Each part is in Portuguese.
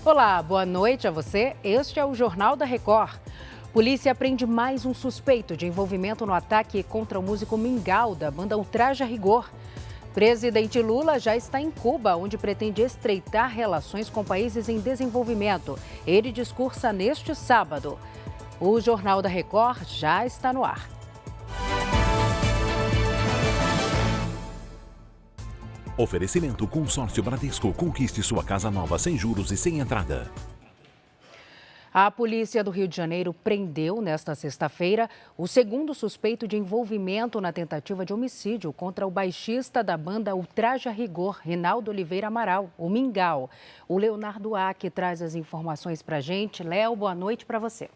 Olá, boa noite a você. Este é o Jornal da Record. Polícia prende mais um suspeito de envolvimento no ataque contra o músico Mingau, da banda Ultraje a Rigor. Presidente Lula já está em Cuba, onde pretende estreitar relações com países em desenvolvimento. Ele discursa neste sábado. O Jornal da Record já está no ar. Oferecimento Consórcio Bradesco. Conquiste sua casa nova sem juros e sem entrada. A polícia do Rio de Janeiro prendeu, nesta sexta-feira, o segundo suspeito de envolvimento na tentativa de homicídio contra o baixista da banda Ultraje a Rigor, Rinaldo Oliveira Amaral, o Mingau. O Leonardo Aque traz as informações para a gente. Léo, boa noite para você.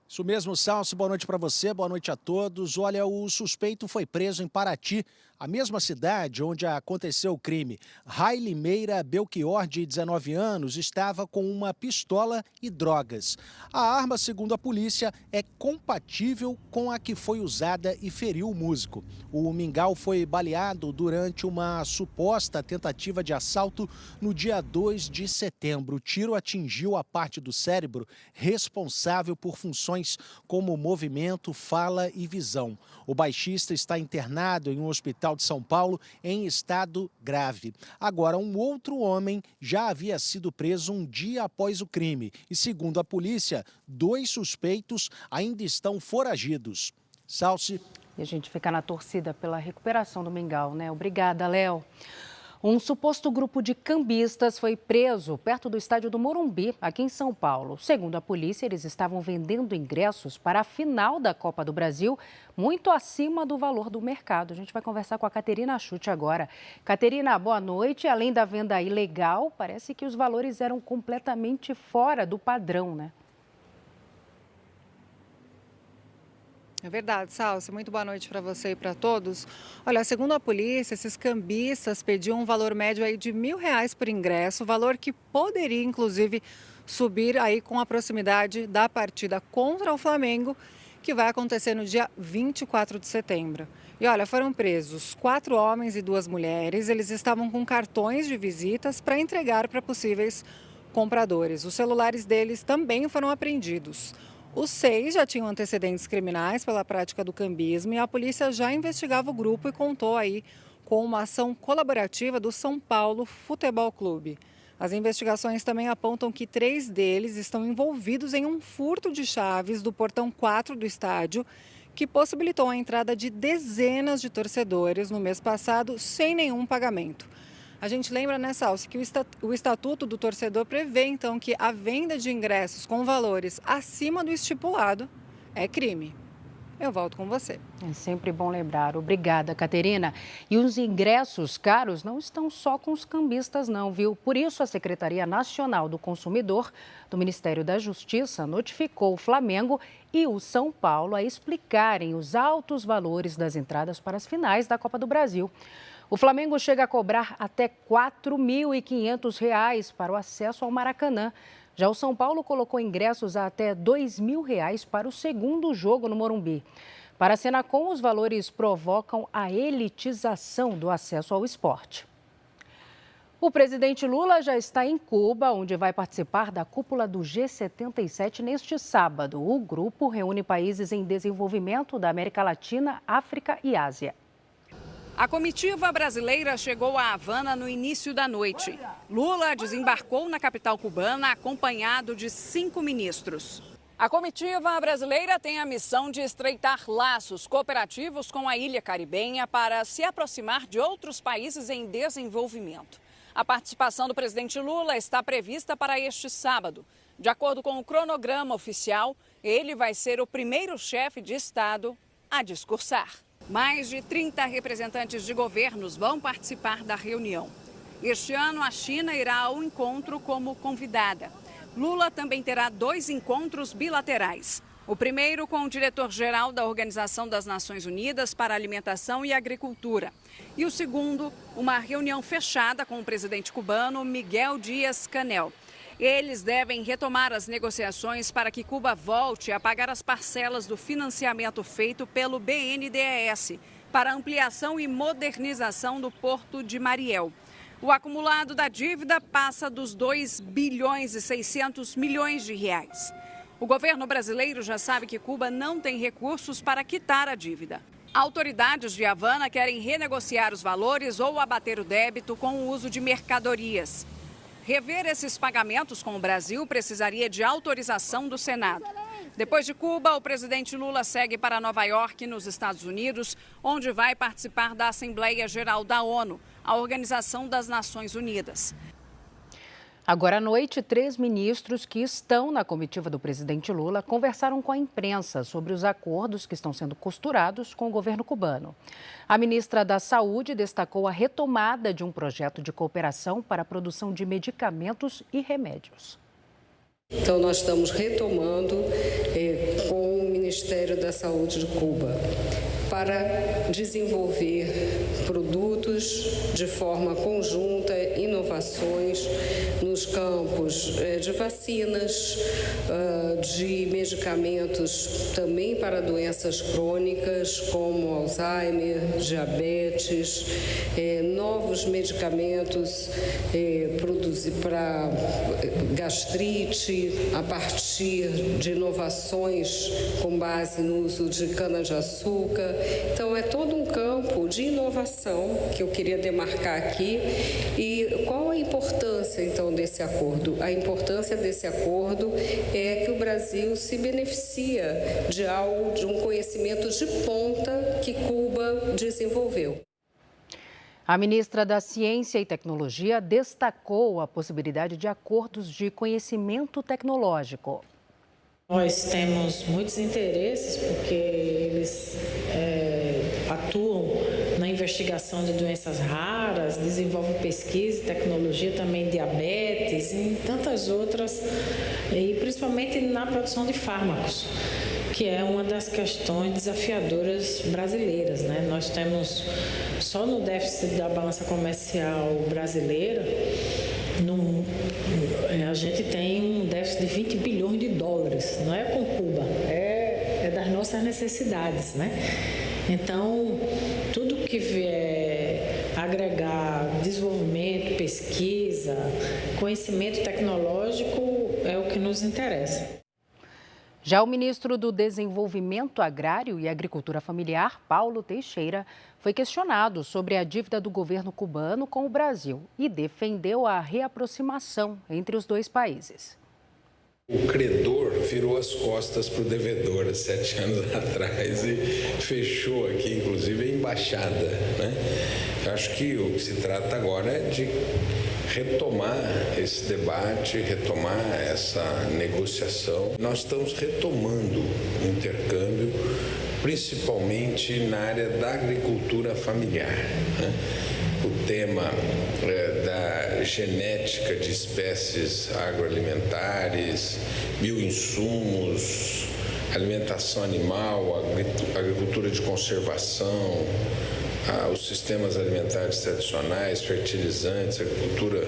Isso mesmo, Salsi, boa noite para você, boa noite a todos. Olha, o suspeito foi preso em Paraty, a mesma cidade onde aconteceu o crime. Ray Limeira Belchior, de 19 anos, estava com uma pistola e drogas. A arma, segundo a polícia, é compatível com a que foi usada e feriu o músico. O Mingau foi baleado durante uma suposta tentativa de assalto no dia 2 de setembro. O tiro atingiu a parte do cérebro responsável por funções como movimento, fala e visão. O baixista está internado em um hospital de São Paulo em estado grave. Agora, um outro homem já havia sido preso um dia após o crime e, segundo a polícia, 2 suspeitos ainda estão foragidos. Salsi. E a gente fica na torcida pela recuperação do Mingau, né? Obrigada, Léo. Um suposto grupo de cambistas foi preso perto do estádio do Morumbi, aqui em São Paulo. Segundo a polícia, eles estavam vendendo ingressos para a final da Copa do Brasil, muito acima do valor do mercado. A gente vai conversar com a Caterina Chute agora. Caterina, boa noite. Além da venda ilegal, parece que os valores eram completamente fora do padrão, né? É verdade, Salsi. Muito boa noite para você e para todos. Olha, segundo a polícia, esses cambistas pediam um valor médio aí de R$1.000 por ingresso, valor que poderia, inclusive, subir aí com a proximidade da partida contra o Flamengo, que vai acontecer no dia 24 de setembro. E olha, foram presos 4 homens e 2 mulheres. Eles estavam com cartões de visitas para entregar para possíveis compradores. Os celulares deles também foram apreendidos. Os 6 já tinham antecedentes criminais pela prática do cambismo e a polícia já investigava o grupo e contou aí com uma ação colaborativa do São Paulo Futebol Clube. As investigações também apontam que 3 deles estão envolvidos em um furto de chaves do portão 4 do estádio, que possibilitou a entrada de dezenas de torcedores no mês passado sem nenhum pagamento. A gente lembra, né, Salsi, que o Estatuto do Torcedor prevê, então, que a venda de ingressos com valores acima do estipulado é crime. Eu volto com você. É sempre bom lembrar. Obrigada, Caterina. E os ingressos caros não estão só com os cambistas, não, viu? Por isso, a Secretaria Nacional do Consumidor do Ministério da Justiça notificou o Flamengo e o São Paulo a explicarem os altos valores das entradas para as finais da Copa do Brasil. O Flamengo chega a cobrar até R$ 4.500 para o acesso ao Maracanã. Já o São Paulo colocou ingressos a até R$ 2.000 para o segundo jogo no Morumbi. Para a Senacom, os valores provocam a elitização do acesso ao esporte. O presidente Lula já está em Cuba, onde vai participar da cúpula do G77 neste sábado. O grupo reúne países em desenvolvimento da América Latina, África e Ásia. A comitiva brasileira chegou a Havana no início da noite. Lula desembarcou na capital cubana acompanhado de 5 ministros. A comitiva brasileira tem a missão de estreitar laços cooperativos com a ilha caribenha para se aproximar de outros países em desenvolvimento. A participação do presidente Lula está prevista para este sábado. De acordo com o cronograma oficial, ele vai ser o primeiro chefe de Estado a discursar. Mais de 30 representantes de governos vão participar da reunião. Este ano, a China irá ao encontro como convidada. Lula também terá 2 encontros bilaterais. O primeiro com o diretor-geral da Organização das Nações Unidas para Alimentação e Agricultura. E o segundo, uma reunião fechada com o presidente cubano Miguel Díaz-Canel. Eles devem retomar as negociações para que Cuba volte a pagar as parcelas do financiamento feito pelo BNDES para ampliação e modernização do Porto de Mariel. O acumulado da dívida passa dos 2 bilhões e 600 milhões de reais. O governo brasileiro já sabe que Cuba não tem recursos para quitar a dívida. Autoridades de Havana querem renegociar os valores ou abater o débito com o uso de mercadorias. Rever esses pagamentos com o Brasil precisaria de autorização do Senado. Depois de Cuba, o presidente Lula segue para Nova York, nos Estados Unidos, onde vai participar da Assembleia Geral da ONU, a Organização das Nações Unidas. Agora à noite, 3 ministros que estão na comitiva do presidente Lula conversaram com a imprensa sobre os acordos que estão sendo costurados com o governo cubano. A ministra da Saúde destacou a retomada de um projeto de cooperação para a produção de medicamentos e remédios. Então, nós estamos retomando com o Ministério da Saúde de Cuba para desenvolver produtos de forma conjunta, inovações nos campos de vacinas, de medicamentos também para doenças crônicas como Alzheimer, diabetes, novos medicamentos para gastrite, a partir de inovações com base no uso de cana-de-açúcar. Então, é todo um campo de inovação que eu queria demarcar aqui. E qual a importância, então, desse acordo? A importância desse acordo é que o Brasil se beneficia de um conhecimento de ponta que Cuba desenvolveu. A ministra da Ciência e Tecnologia destacou a possibilidade de acordos de conhecimento tecnológico. Nós temos muitos interesses porque eles atuam na investigação de doenças raras, desenvolvem pesquisa e tecnologia também, diabetes e tantas outras, e principalmente na produção de fármacos, que é uma das questões desafiadoras brasileiras, né? Nós temos, só no déficit da balança comercial brasileira, a gente tem um déficit de 20 bilhões de dólares, não é com Cuba, é das nossas necessidades, né? Então, tudo que vier agregar desenvolvimento, pesquisa, conhecimento tecnológico é o que nos interessa. Já o ministro do Desenvolvimento Agrário e Agricultura Familiar, Paulo Teixeira, foi questionado sobre a dívida do governo cubano com o Brasil e defendeu a reaproximação entre os dois países. O credor virou as costas para o devedor há 7 anos atrás e fechou aqui, inclusive, a embaixada, né? Eu acho que o que se trata agora é de retomar esse debate, retomar essa negociação. Nós estamos retomando o intercâmbio, principalmente na área da agricultura familiar, né? O tema da genética de espécies agroalimentares, bioinsumos, alimentação animal, agricultura de conservação, os sistemas alimentares tradicionais, fertilizantes, agricultura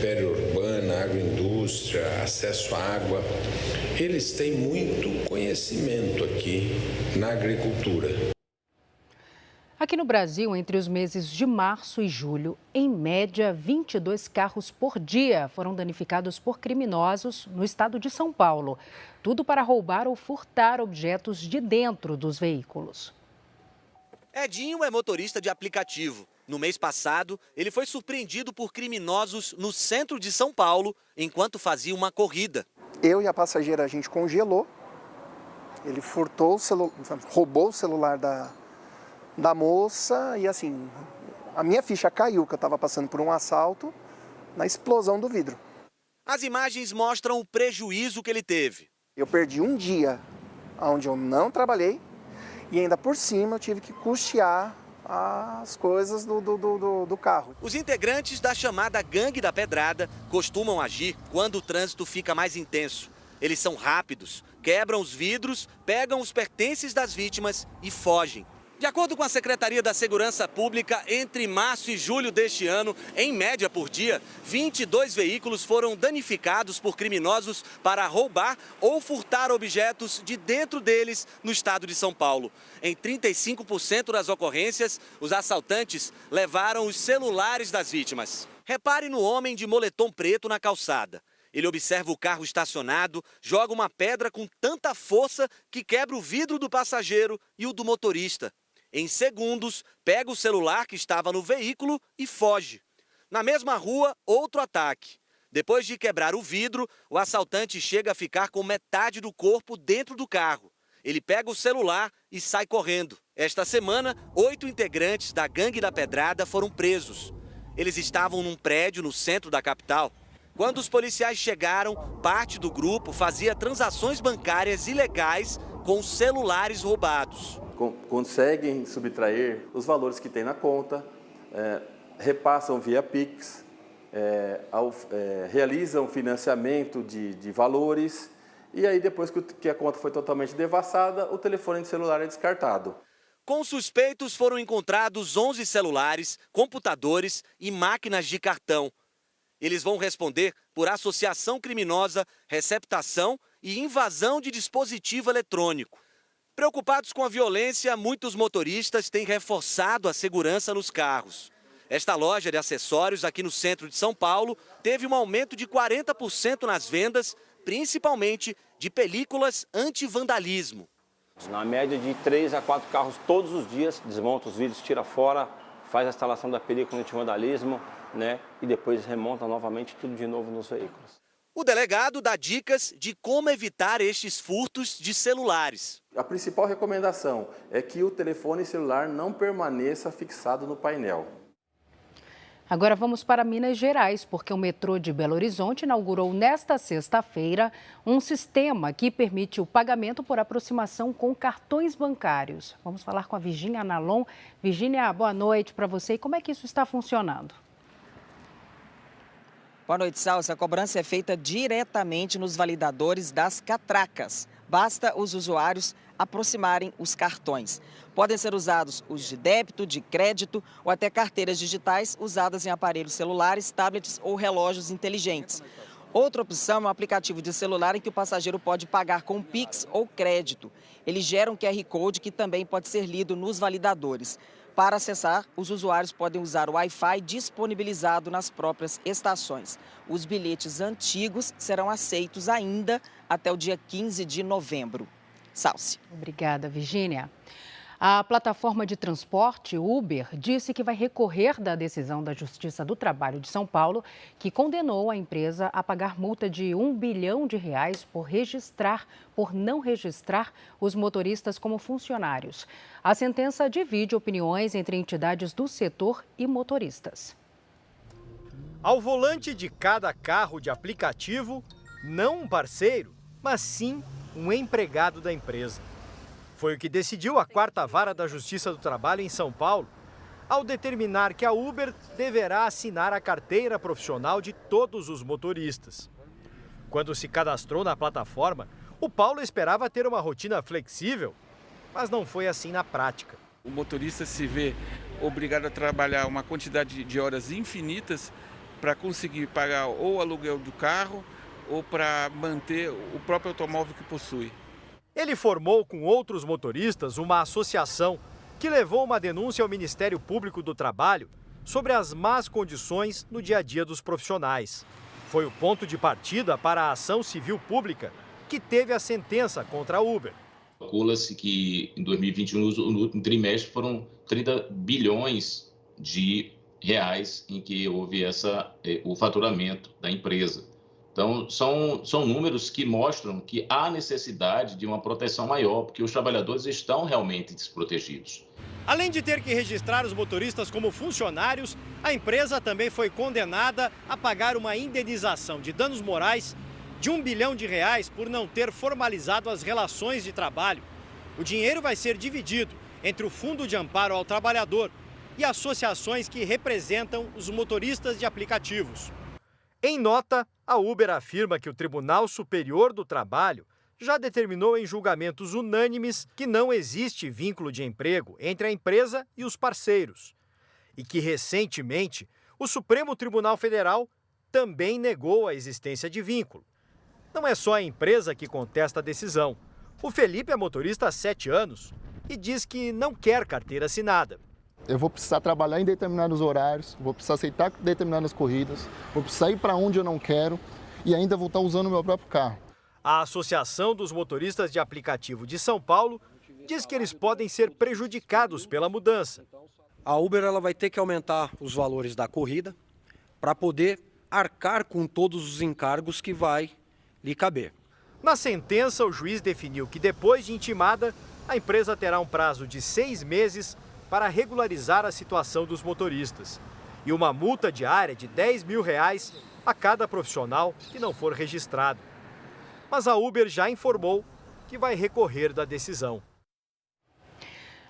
periurbana, agroindústria, acesso à água. Eles têm muito conhecimento aqui na agricultura. Aqui no Brasil, entre os meses de março e julho, em média, 22 carros por dia foram danificados por criminosos no estado de São Paulo. Tudo para roubar ou furtar objetos de dentro dos veículos. Edinho é motorista de aplicativo. No mês passado, ele foi surpreendido por criminosos no centro de São Paulo, enquanto fazia uma corrida. Eu e a passageira, a gente congelou. Ele furtou roubou o celular da moça e assim, a minha ficha caiu, que eu estava passando por um assalto na explosão do vidro. As imagens mostram o prejuízo que ele teve. Eu perdi um dia onde eu não trabalhei e ainda por cima eu tive que custear as coisas do carro. Os integrantes da chamada Gangue da Pedrada costumam agir quando o trânsito fica mais intenso. Eles são rápidos, quebram os vidros, pegam os pertences das vítimas e fogem. De acordo com a Secretaria da Segurança Pública, entre março e julho deste ano, em média por dia, 22 veículos foram danificados por criminosos para roubar ou furtar objetos de dentro deles no estado de São Paulo. Em 35% das ocorrências, os assaltantes levaram os celulares das vítimas. Repare no homem de moletom preto na calçada. Ele observa o carro estacionado, joga uma pedra com tanta força que quebra o vidro do passageiro e o do motorista. Em segundos, pega o celular que estava no veículo e foge. Na mesma rua, outro ataque. Depois de quebrar o vidro, o assaltante chega a ficar com metade do corpo dentro do carro. Ele pega o celular e sai correndo. Esta semana, 8 integrantes da Gangue da Pedrada foram presos. Eles estavam num prédio no centro da capital. Quando os policiais chegaram, parte do grupo fazia transações bancárias ilegais com celulares roubados. Conseguem subtrair os valores que tem na conta, repassam via Pix, realizam financiamento de valores e aí depois que a conta foi totalmente devassada, o telefone de celular é descartado. Com suspeitos foram encontrados 11 celulares, computadores e máquinas de cartão. Eles vão responder por associação criminosa, receptação e invasão de dispositivo eletrônico. Preocupados com a violência, muitos motoristas têm reforçado a segurança nos carros. Esta loja de acessórios aqui no centro de São Paulo teve um aumento de 40% nas vendas, principalmente de películas anti-vandalismo. Na média de 3 a 4 carros todos os dias, desmonta os vidros, tira fora, faz a instalação da película anti-vandalismo, e depois remonta novamente tudo de novo nos veículos. O delegado dá dicas de como evitar estes furtos de celulares. A principal recomendação é que o telefone celular não permaneça fixado no painel. Agora vamos para Minas Gerais, porque o metrô de Belo Horizonte inaugurou nesta sexta-feira um sistema que permite o pagamento por aproximação com cartões bancários. Vamos falar com a Virgínia Analon. Virgínia, boa noite para você. E como é que isso está funcionando? Boa noite, Salsa. A cobrança é feita diretamente nos validadores das catracas. Basta os usuários aproximarem os cartões. Podem ser usados os de débito, de crédito ou até carteiras digitais usadas em aparelhos celulares, tablets ou relógios inteligentes. Outra opção é um aplicativo de celular em que o passageiro pode pagar com Pix ou crédito. Ele gera um QR Code que também pode ser lido nos validadores. Para acessar, os usuários podem usar o Wi-Fi disponibilizado nas próprias estações. Os bilhetes antigos serão aceitos ainda até o dia 15 de novembro. Salce. Obrigada, Virgínia. A plataforma de transporte Uber disse que vai recorrer da decisão da Justiça do Trabalho de São Paulo, que condenou a empresa a pagar multa de R$1 bilhão por não registrar os motoristas como funcionários. A sentença divide opiniões entre entidades do setor e motoristas. Ao volante de cada carro de aplicativo, não um parceiro, mas sim um empregado da empresa. Foi o que decidiu a 4ª Vara da Justiça do Trabalho em São Paulo, ao determinar que a Uber deverá assinar a carteira profissional de todos os motoristas. Quando se cadastrou na plataforma, o Paulo esperava ter uma rotina flexível, mas não foi assim na prática. O motorista se vê obrigado a trabalhar uma quantidade de horas infinitas para conseguir pagar ou o aluguel do carro ou para manter o próprio automóvel que possui. Ele formou com outros motoristas uma associação que levou uma denúncia ao Ministério Público do Trabalho sobre as más condições no dia a dia dos profissionais. Foi o ponto de partida para a ação civil pública que teve a sentença contra a Uber. Calcula-se que em 2021, no último trimestre, foram 30 bilhões de reais em que houve o faturamento da empresa. Então, são números que mostram que há necessidade de uma proteção maior, porque os trabalhadores estão realmente desprotegidos. Além de ter que registrar os motoristas como funcionários, a empresa também foi condenada a pagar uma indenização de danos morais de R$1 bilhão por não ter formalizado as relações de trabalho. O dinheiro vai ser dividido entre o Fundo de Amparo ao Trabalhador e associações que representam os motoristas de aplicativos. Em nota, a Uber afirma que o Tribunal Superior do Trabalho já determinou em julgamentos unânimes que não existe vínculo de emprego entre a empresa e os parceiros. E que, recentemente, o Supremo Tribunal Federal também negou a existência de vínculo. Não é só a empresa que contesta a decisão. O Felipe é motorista há 7 anos e diz que não quer carteira assinada. Eu vou precisar trabalhar em determinados horários, vou precisar aceitar determinadas corridas, vou precisar ir para onde eu não quero e ainda vou estar usando o meu próprio carro. A Associação dos Motoristas de Aplicativo de São Paulo diz que eles podem ser prejudicados pela mudança. A Uber ela vai ter que aumentar os valores da corrida para poder arcar com todos os encargos que vai lhe caber. Na sentença, o juiz definiu que depois de intimada, a empresa terá um prazo de 6 meses para regularizar a situação dos motoristas e uma multa diária de R$10 mil a cada profissional que não for registrado. Mas a Uber já informou que vai recorrer da decisão.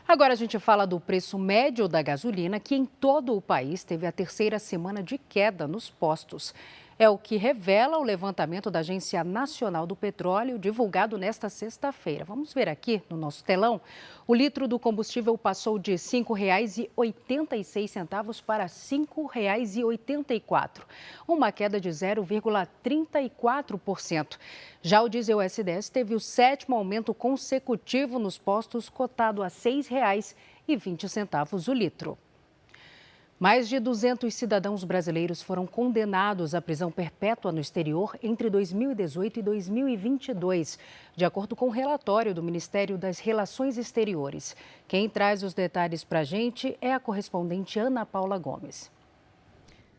Agora a gente fala do preço médio da gasolina, que em todo o país teve a terceira semana de queda nos postos. É o que revela o levantamento da Agência Nacional do Petróleo, divulgado nesta sexta-feira. Vamos ver aqui no nosso telão. O litro do combustível passou de R$ 5,86 para R$ 5,84, uma queda de 0,34%. Já o diesel SDS teve o 7º aumento consecutivo nos postos, cotado a R$ 6,20 o litro. Mais de 200 cidadãos brasileiros foram condenados à prisão perpétua no exterior entre 2018 e 2022, de acordo com o relatório do Ministério das Relações Exteriores. Quem traz os detalhes para a gente é a correspondente Ana Paula Gomes.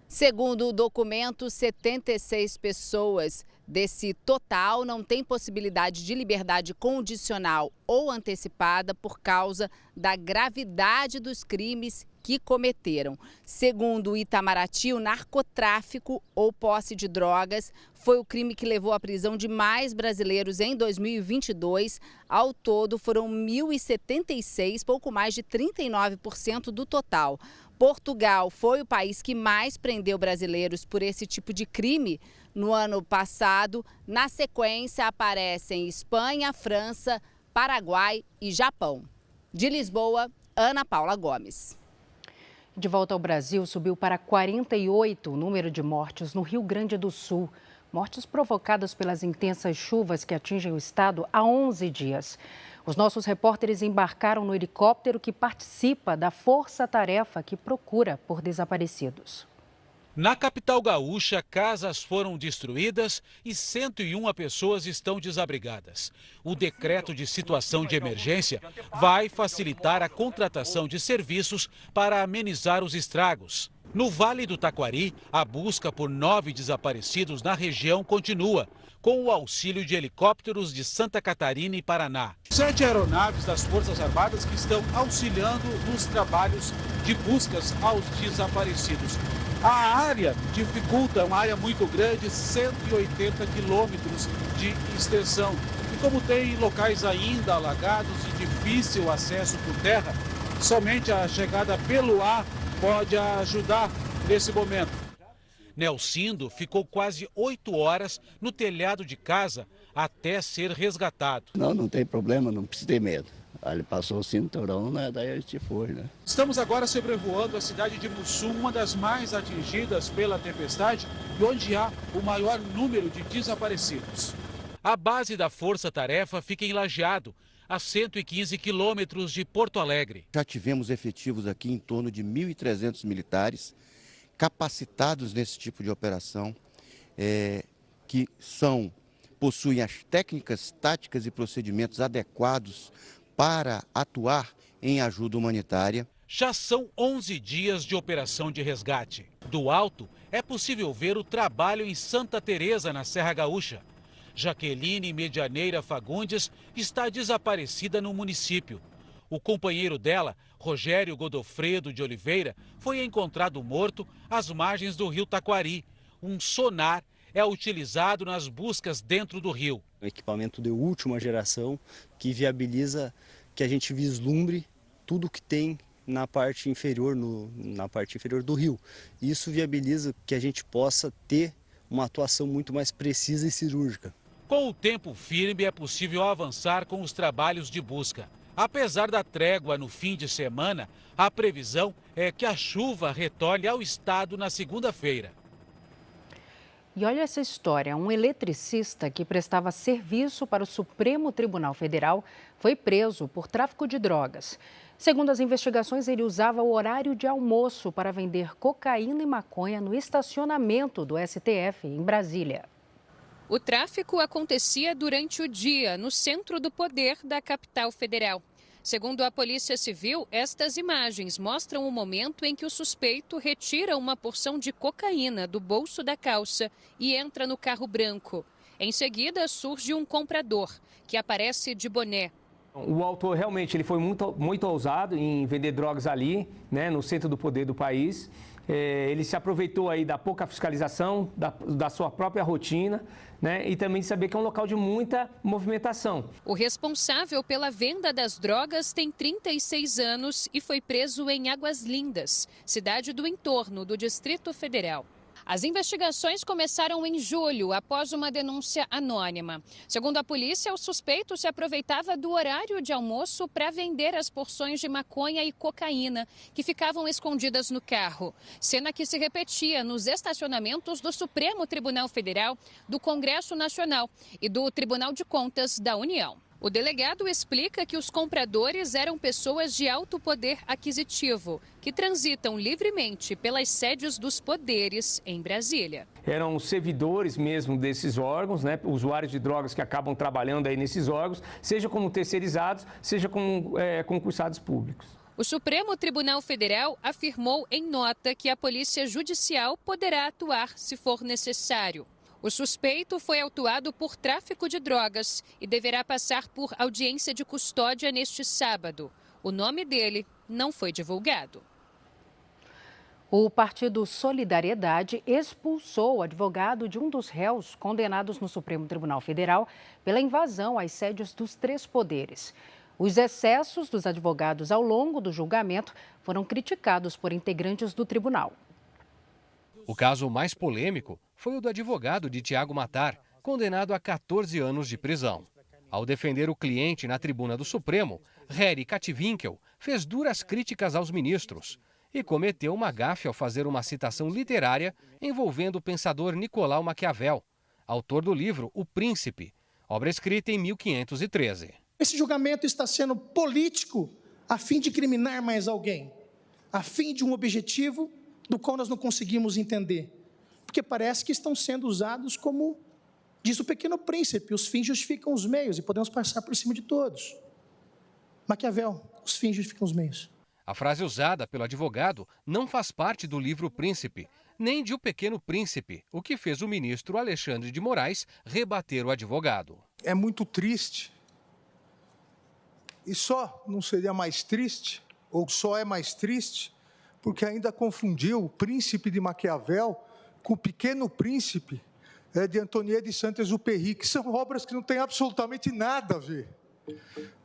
Segundo o documento, 76 pessoas desse total não têm possibilidade de liberdade condicional ou antecipada por causa da gravidade dos crimes que cometeram. Segundo o Itamaraty, o narcotráfico ou posse de drogas foi o crime que levou à prisão de mais brasileiros em 2022. Ao todo, foram 1.076, pouco mais de 39% do total. Portugal foi o país que mais prendeu brasileiros por esse tipo de crime no ano passado. Na sequência, aparecem Espanha, França, Paraguai e Japão. De Lisboa, Ana Paula Gomes. De volta ao Brasil, subiu para 48 o número de mortes no Rio Grande do Sul. Mortes provocadas pelas intensas chuvas que atingem o estado há 11 dias. Os nossos repórteres embarcaram no helicóptero que participa da força-tarefa que procura por desaparecidos. Na capital gaúcha, casas foram destruídas e 101 pessoas estão desabrigadas. O decreto de situação de emergência vai facilitar a contratação de serviços para amenizar os estragos. No Vale do Taquari, a busca por 9 desaparecidos na região continua, com o auxílio de helicópteros de Santa Catarina e Paraná. 7 aeronaves das Forças Armadas que estão auxiliando nos trabalhos de buscas aos desaparecidos. A área dificulta, é uma área muito grande, 180 quilômetros de extensão. E como tem locais ainda alagados e difícil acesso por terra, somente a chegada pelo ar pode ajudar nesse momento. Nelcindo ficou quase 8 horas no telhado de casa até ser resgatado. Não tem problema, não precisa ter medo. Aí ele passou o cinturão, né? Daí a gente foi, né? Estamos agora sobrevoando a cidade de Mussum, uma das mais atingidas pela tempestade e onde há o maior número de desaparecidos. A base da força-tarefa fica em Lajeado, a 115 quilômetros de Porto Alegre. Já tivemos efetivos aqui em torno de 1.300 militares capacitados nesse tipo de operação, que possuem as técnicas, táticas e procedimentos adequados para atuar em ajuda humanitária. Já são 11 dias de operação de resgate. Do alto, é possível ver o trabalho em Santa Teresa, na Serra Gaúcha. Jaqueline Medianeira Fagundes está desaparecida no município. O companheiro dela, Rogério Godofredo de Oliveira, foi encontrado morto às margens do rio Taquari. Um sonar é utilizado nas buscas dentro do rio. Um equipamento de última geração que viabiliza que a gente vislumbre tudo que tem na parte inferior, na parte inferior do rio. Isso viabiliza que a gente possa ter uma atuação muito mais precisa e cirúrgica. Com o tempo firme, é possível avançar com os trabalhos de busca. Apesar da trégua no fim de semana, a previsão é que a chuva retorne ao estado na segunda-feira. E olha essa história, um eletricista que prestava serviço para o Supremo Tribunal Federal foi preso por tráfico de drogas. Segundo as investigações, ele usava o horário de almoço para vender cocaína e maconha no estacionamento do STF, em Brasília. O tráfico acontecia durante o dia, no centro do poder da capital federal. Segundo a Polícia Civil, estas imagens mostram o momento em que o suspeito retira uma porção de cocaína do bolso da calça e entra no carro branco. Em seguida, surge um comprador, que aparece de boné. O autor realmente ele foi muito ousado em vender drogas ali, né, no centro do poder do país. Ele se aproveitou aí da pouca fiscalização, da sua própria rotina, né, e também de saber que é um local de muita movimentação. O responsável pela venda das drogas tem 36 anos e foi preso em Águas Lindas, cidade do entorno do Distrito Federal. As investigações começaram em julho, após uma denúncia anônima. Segundo a polícia, o suspeito se aproveitava do horário de almoço para vender as porções de maconha e cocaína que ficavam escondidas no carro. Cena que se repetia nos estacionamentos do Supremo Tribunal Federal, do Congresso Nacional e do Tribunal de Contas da União. O delegado explica que os compradores eram pessoas de alto poder aquisitivo, que transitam livremente pelas sedes dos poderes em Brasília. Eram servidores mesmo desses órgãos, né, usuários de drogas que acabam trabalhando aí nesses órgãos, seja como terceirizados, seja como concursados públicos. O Supremo Tribunal Federal afirmou em nota que a Polícia Judicial poderá atuar se for necessário. O suspeito foi autuado por tráfico de drogas e deverá passar por audiência de custódia neste sábado. O nome dele não foi divulgado. O Partido Solidariedade expulsou o advogado de um dos réus condenados no Supremo Tribunal Federal pela invasão às sedes dos três poderes. Os excessos dos advogados ao longo do julgamento foram criticados por integrantes do tribunal. O caso mais polêmico foi o do advogado de Tiago Matar, condenado a 14 anos de prisão. Ao defender o cliente na tribuna do Supremo, Heri Katwinkel fez duras críticas aos ministros e cometeu uma gafe ao fazer uma citação literária envolvendo o pensador Nicolau Maquiavel, autor do livro O Príncipe, obra escrita em 1513. Esse julgamento está sendo político a fim de criminar mais alguém, a fim de um objetivo do qual nós não conseguimos entender. Porque parece que estão sendo usados como, diz o Pequeno Príncipe, os fins justificam os meios e podemos passar por cima de todos. Maquiavel, os fins justificam os meios. A frase usada pelo advogado não faz parte do livro Príncipe, nem de O Pequeno Príncipe, o que fez o ministro Alexandre de Moraes rebater o advogado. É muito triste. E só não seria mais triste, ou só é mais triste, porque ainda confundiu o Príncipe de Maquiavel com o Pequeno Príncipe de Antonier de Saint-Exupéry, que são obras que não têm absolutamente nada a ver.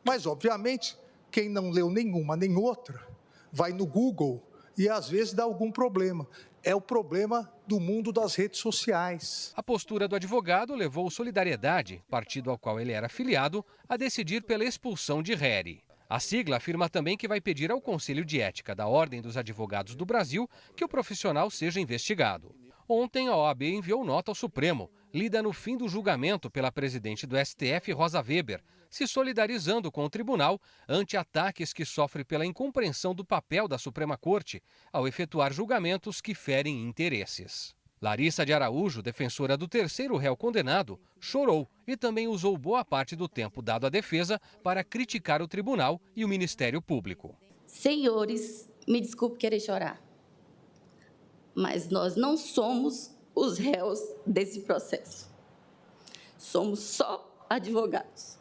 Mas, obviamente, quem não leu nenhuma nem outra, vai no Google e, às vezes, dá algum problema. É o problema do mundo das redes sociais. A postura do advogado levou o Solidariedade, partido ao qual ele era afiliado, a decidir pela expulsão de Heri. A sigla afirma também que vai pedir ao Conselho de Ética da Ordem dos Advogados do Brasil que o profissional seja investigado. Ontem, a OAB enviou nota ao Supremo, lida no fim do julgamento pela presidente do STF, Rosa Weber, se solidarizando com o tribunal ante ataques que sofre pela incompreensão do papel da Suprema Corte ao efetuar julgamentos que ferem interesses. Larissa de Araújo, defensora do terceiro réu condenado, chorou e também usou boa parte do tempo dado à defesa para criticar o tribunal e o Ministério Público. Senhores, me desculpe querer chorar, mas nós não somos os réus desse processo. Somos só advogados.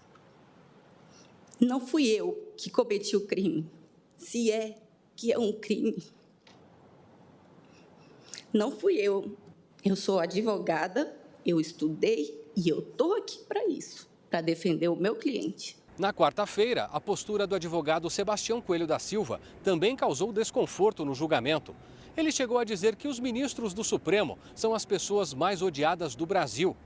Não fui eu que cometi o crime, se é que é um crime. Não fui eu. Eu sou advogada, eu estudei e eu estou aqui para isso, para defender o meu cliente. Na quarta-feira, a postura do advogado Sebastião Coelho da Silva também causou desconforto no julgamento. Ele chegou a dizer que os ministros do Supremo são as pessoas mais odiadas do Brasil.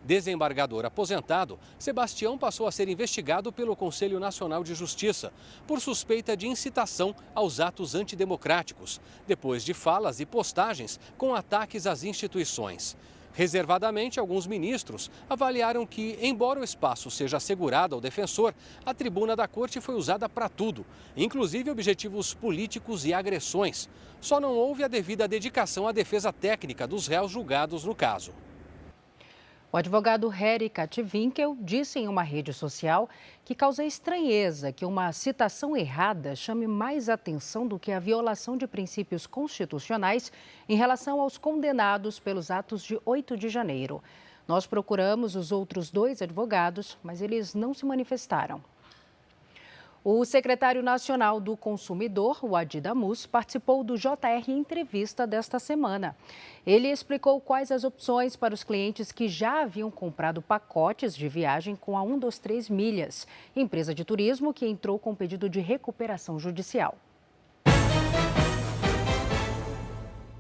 Desembargador aposentado, Sebastião passou a ser investigado pelo Conselho Nacional de Justiça por suspeita de incitação aos atos antidemocráticos, depois de falas e postagens com ataques às instituições. Reservadamente, alguns ministros avaliaram que, embora o espaço seja assegurado ao defensor, a tribuna da corte foi usada para tudo, inclusive objetivos políticos e agressões. Só não houve a devida dedicação à defesa técnica dos réus julgados no caso. O advogado Harry Katwinkel disse em uma rede social que causa estranheza que uma citação errada chame mais atenção do que a violação de princípios constitucionais em relação aos condenados pelos atos de 8 de janeiro. Nós procuramos os outros 2 advogados, mas eles não se manifestaram. O secretário nacional do Consumidor, o Adi Damus, participou do JR Entrevista desta semana. Ele explicou quais as opções para os clientes que já haviam comprado pacotes de viagem com a 123 Milhas, empresa de turismo que entrou com pedido de recuperação judicial.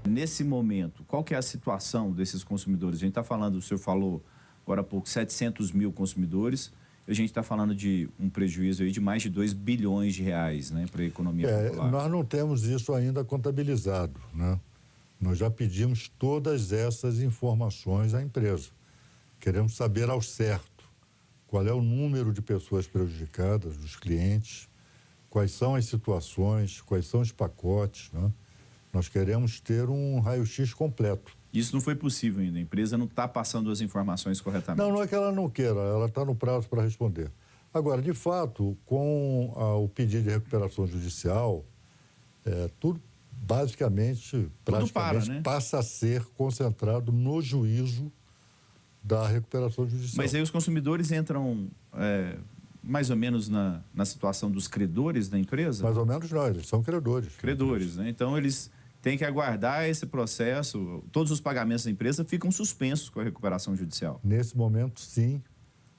Nesse momento, qual que é a situação desses consumidores? A gente está falando, o senhor falou agora há pouco, 700 mil consumidores. A gente está falando de um prejuízo aí de mais de 2 bilhões de reais, né, para a economia popular. Nós não temos isso ainda contabilizado, né? Nós já pedimos todas essas informações à empresa. Queremos saber ao certo qual é o número de pessoas prejudicadas, dos clientes, quais são as situações, quais são os pacotes, né? Nós queremos ter um raio-x completo. Isso não foi possível ainda, a empresa não está passando as informações corretamente. Não é que ela não queira, ela está no prazo para responder. Agora, de fato, com o pedido de recuperação judicial, tudo basicamente, praticamente, né? passa a ser concentrado no juízo da recuperação judicial. Mas aí os consumidores entram mais ou menos na situação dos credores da empresa? Mais ou menos não, eles são credores. Credores, né? Então eles têm que aguardar esse processo, todos os pagamentos da empresa ficam suspensos com a recuperação judicial. Nesse momento, sim,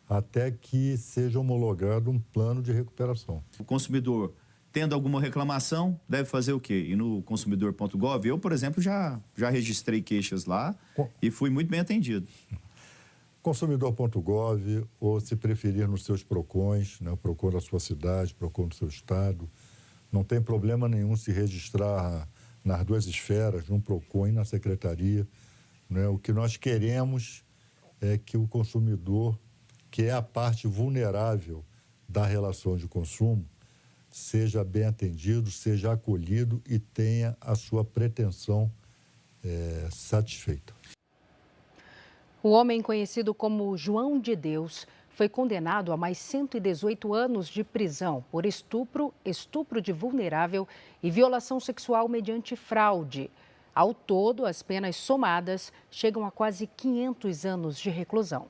até que seja homologado um plano de recuperação. O consumidor, tendo alguma reclamação, deve fazer o quê? Ir no consumidor.gov? Eu, por exemplo, já registrei queixas lá e fui muito bem atendido. Consumidor.gov, ou se preferir nos seus PROCONs, né? PROCON da sua cidade, PROCON do seu estado. Não tem problema nenhum se registrar nas 2 esferas, no PROCON e na secretaria, né? O que nós queremos é que o consumidor, que é a parte vulnerável da relação de consumo, seja bem atendido, seja acolhido e tenha a sua pretensão satisfeita. O homem conhecido como João de Deus foi condenado a mais 118 anos de prisão por estupro, estupro de vulnerável e violação sexual mediante fraude. Ao todo, as penas somadas chegam a quase 500 anos de reclusão.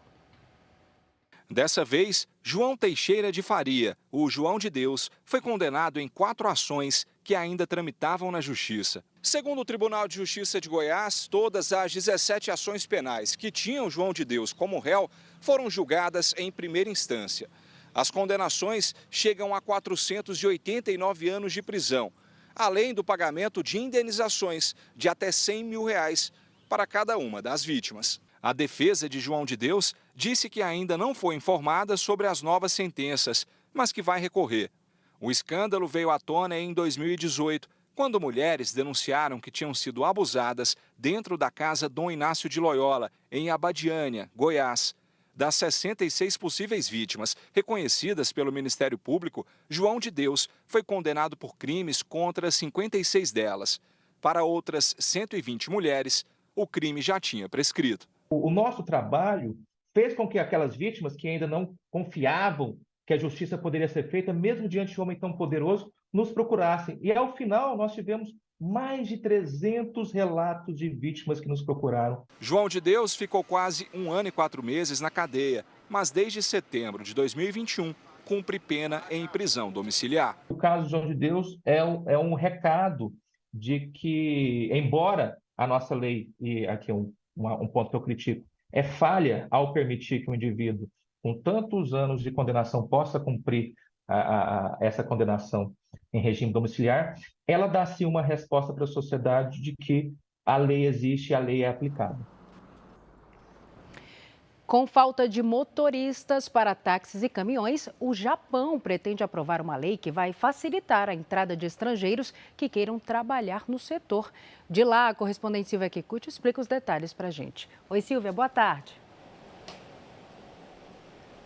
Dessa vez, João Teixeira de Faria, o João de Deus, foi condenado em 4 ações que ainda tramitavam na Justiça. Segundo o Tribunal de Justiça de Goiás, todas as 17 ações penais que tinham João de Deus como réu foram julgadas em primeira instância. As condenações chegam a 489 anos de prisão, além do pagamento de indenizações de até R$100 mil para cada uma das vítimas. A defesa de João de Deus disse que ainda não foi informada sobre as novas sentenças, mas que vai recorrer. O escândalo veio à tona em 2018, quando mulheres denunciaram que tinham sido abusadas dentro da casa Dom Inácio de Loyola, em Abadiânia, Goiás. Das 66 possíveis vítimas reconhecidas pelo Ministério Público, João de Deus foi condenado por crimes contra 56 delas. Para outras 120 mulheres, o crime já tinha prescrito. O nosso trabalho fez com que aquelas vítimas que ainda não confiavam que a justiça poderia ser feita, mesmo diante de um homem tão poderoso, nos procurassem. E, ao final, nós tivemos mais de 300 relatos de vítimas que nos procuraram. João de Deus ficou quase 1 ano e 4 meses na cadeia, mas desde setembro de 2021, cumpre pena em prisão domiciliar. O caso de João de Deus é um recado de que, embora a nossa lei, e aqui um ponto que eu critico, é falha ao permitir que um indivíduo com tantos anos de condenação possa cumprir essa condenação em regime domiciliar, ela dá sim uma resposta para a sociedade de que a lei existe e a lei é aplicada. Com falta de motoristas para táxis e caminhões, o Japão pretende aprovar uma lei que vai facilitar a entrada de estrangeiros que queiram trabalhar no setor. De lá, a correspondente Silvia Kikuchi explica os detalhes para a gente. Oi, Silvia, boa tarde.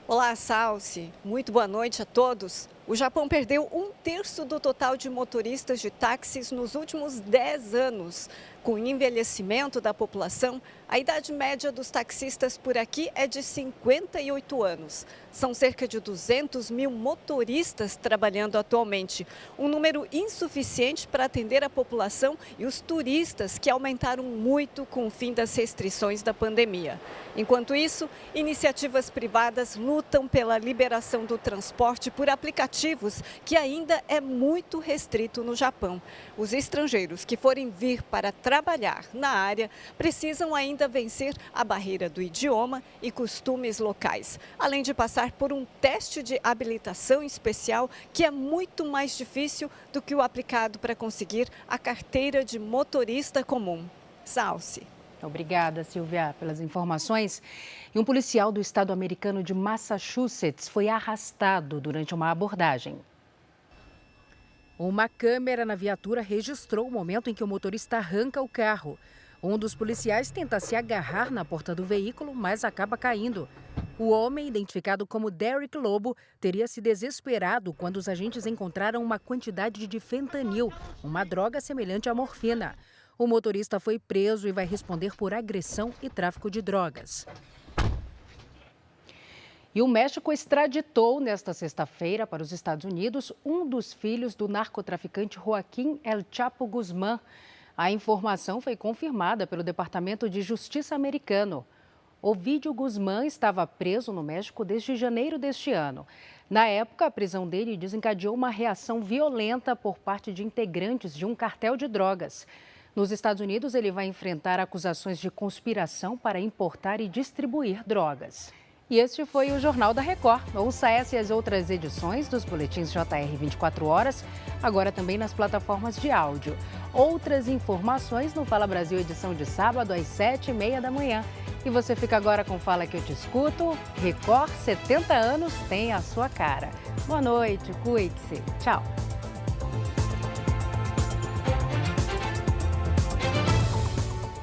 Olá, Salsi. Muito boa noite a todos. O Japão perdeu 1/3 do total de motoristas de táxis nos últimos 10 anos. Com o envelhecimento da população, a idade média dos taxistas por aqui é de 58 anos. São cerca de 200 mil motoristas trabalhando atualmente, um número insuficiente para atender a população e os turistas, que aumentaram muito com o fim das restrições da pandemia. Enquanto isso, iniciativas privadas lutam pela liberação do transporte por aplicativos, que ainda é muito restrito no Japão. Os estrangeiros que forem vir para trabalhar na área precisam ainda vencer a barreira do idioma e costumes locais, além de passar por um teste de habilitação especial que é muito mais difícil do que o aplicado para conseguir a carteira de motorista comum. Salsi. Obrigada, Silvia, pelas informações. E um policial do estado americano de Massachusetts foi arrastado durante uma abordagem. Uma câmera na viatura registrou o momento em que o motorista arranca o carro. Um dos policiais tenta se agarrar na porta do veículo, mas acaba caindo. O homem, identificado como Derek Lobo, teria se desesperado quando os agentes encontraram uma quantidade de fentanil, uma droga semelhante à morfina. O motorista foi preso e vai responder por agressão e tráfico de drogas. E o México extraditou nesta sexta-feira para os Estados Unidos um dos filhos do narcotraficante Joaquim El Chapo Guzmán. A informação foi confirmada pelo Departamento de Justiça americano. Ovidio Guzmán estava preso no México desde janeiro deste ano. Na época, a prisão dele desencadeou uma reação violenta por parte de integrantes de um cartel de drogas. Nos Estados Unidos, ele vai enfrentar acusações de conspiração para importar e distribuir drogas. E este foi o Jornal da Record. Ouça essa e as outras edições dos boletins JR 24 horas, agora também nas plataformas de áudio. Outras informações no Fala Brasil, edição de sábado, às 7h30 da manhã. E você fica agora com Fala Que Eu Te Escuto. Record, 70 anos, tem a sua cara. Boa noite, cuide-se. Tchau.